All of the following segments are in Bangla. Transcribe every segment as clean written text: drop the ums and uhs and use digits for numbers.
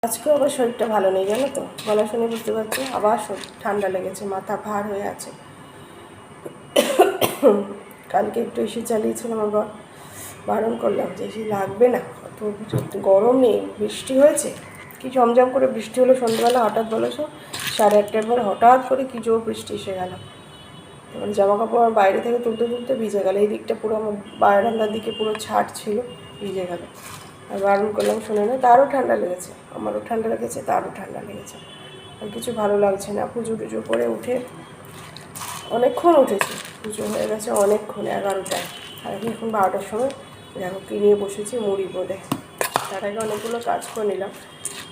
আজকেও আবার শরীরটা ভালো নেই, জানো তো, গলা শুনে বুঝতে পারছি আবার ঠান্ডা লেগেছে, মাথা ভার হয়ে আছে। কালকে একটু এসি চালিয়েছিলাম, আবার বারণ করলাম যে এসি লাগবে না, অত গরম নেই, বৃষ্টি হয়েছে, কি ঝমঝম করে বৃষ্টি হলো সন্ধ্যাবেলা, হঠাৎ বলেছো 8:30টার পরে হঠাৎ করে কি জোর বৃষ্টি এসে গেল। তখন জামা কাপড় আমার বাইরে থেকে তুলতে তুলতে ভিজে গেল, এই দিকটা পুরো আমার বারান্দার দিকে পুরো ছাট ছিল, ভিজে গেল। আর বারণ করলাম শুনে না, তারও ঠান্ডা লেগেছে, আমারও ঠান্ডা লেগেছে, তারও ঠান্ডা লেগেছে, আর কিছু ভালো লাগছে না। পুজো টুজো করে উঠে অনেকক্ষণ উঠেছি, পুজো হয়ে গেছে অনেকক্ষণ, 11টায়, আর এখন 12টার সময় দেখো কি নিয়ে বসেছি, মুড়ি বোঁদে। তার আগে অনেকগুলো কাজ করে নিলাম,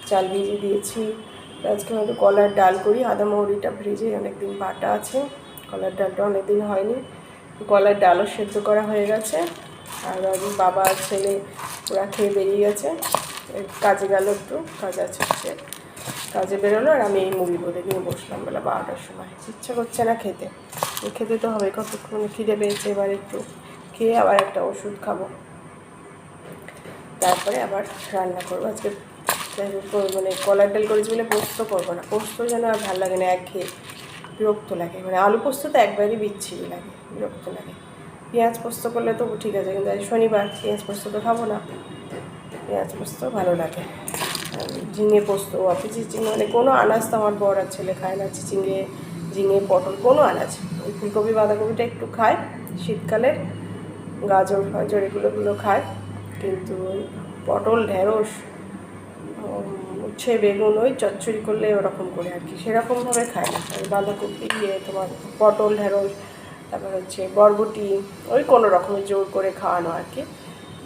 চাল ভিজিয়ে দিয়েছি, আজকে হয়তো কলার ডাল করি, আদা মৌরিটা ভেজে অনেকদিন বাটা আছে, কলার ডালটা অনেকদিন হয়নি, কলার ডালও সেদ্ধ করা হয়ে গেছে। আর আমি বাবা আর ছেলে ওরা খেয়ে বেরিয়ে গেছে, কাজে গেল, একটু কাজ আছে, সে কাজে বেরোলো, আর আমি এই মুড়ি বোঁদে নিয়ে বসলাম বেলা 12টার সময়। ইচ্ছা করছে না খেতে, খেতে তো হবে, কতক্ষণ খিদে পেয়েছে, এবার একটু খেয়ে আবার একটা ওষুধ খাবো, তারপরে আবার রান্না করবো। আজকে মানে কলার ডাল করেছি বলে পোস্ত করবো না, পোস্ত যেন আর ভালো লাগে না, একঘেয়ে বিরক্ত লাগে, মানে আলু পোস্ত তো একবারই বিচ্ছিরি লাগে, বিরক্ত লাগে। পেঁয়াজ পোস্ত করলে তো ঠিক আছে, কিন্তু শনিবার পেঁয়াজ পোস্ত তো খাবো না, পেঁয়াজ পোস্ত ভালো লাগে। ঝিঙে পোস্ত, অফিসে ঝিঙে, মানে কোনো আনাজ তো আমার বড় আর ছেলে খায় না, ঝিঙে পটল কোনো আনাজ, ওই ফুলকপি বাঁধাকপিটা একটু খায় শীতকালের, গাজর ফাজর এগুলো খায়, কিন্তু ওই পটল ঢেঁড়স উচ্ছে বেগুন ওই চচ্চড়ি করলে ওরকম করে আর কি, সেরকমভাবে খায় না। ওই বাঁধাকপি তোমার পটল ঢেঁড়স, তারপর হচ্ছে বরবটি, ওই কোনো রকমের জোর করে খাওয়ানো আর কি।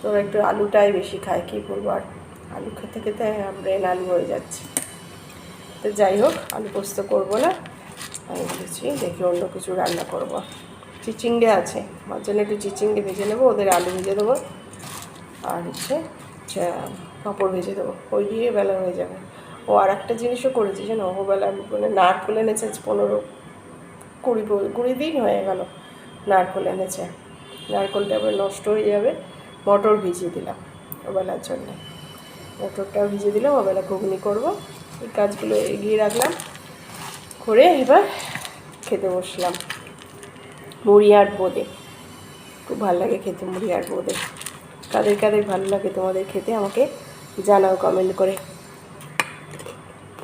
তো একটু আলুটাই বেশি খায়, কী বলবো, আর আলু খেতে খেতে ব্রেন আলু হয়ে যাচ্ছে। তো যাই হোক, আলু পোস্ত করবো না, আমি বলেছি দেখি অন্য কিছু রান্না করব। চিচিঙ্গে আছে, মার জন্য একটু চিচিঙ্গে ভেজে নেবো, ওদের আলু ভেজে দেবো, আর হচ্ছে পাঁপড় ভেজে দেবো, ওই দিয়ে বেলা হয়ে যাবে। ও আর একটা জিনিসও করেছি যেন, ও বেলা মানে নারকেল এনেছে 15-20 দিন হয়ে গেল, নারকেল এনেছে, নারকেলটা এবার নষ্ট হয়ে যাবে, মটর ভিজিয়ে দিলাম ওবেলার জন্যে, মটরটাও ভিজিয়ে দিলাম, ওবেলা ঘুগনি করবো। এই কাজগুলো এগিয়ে রাখলাম, করে এবার খেতে বসলাম মুড়ি আর বোঁদে। খুব ভালো লাগে খেতে মুড়ি আর বোঁদে, কাদের কাদের ভালো লাগে তোমাদের খেতে আমাকে জানাও কমেন্ট করে।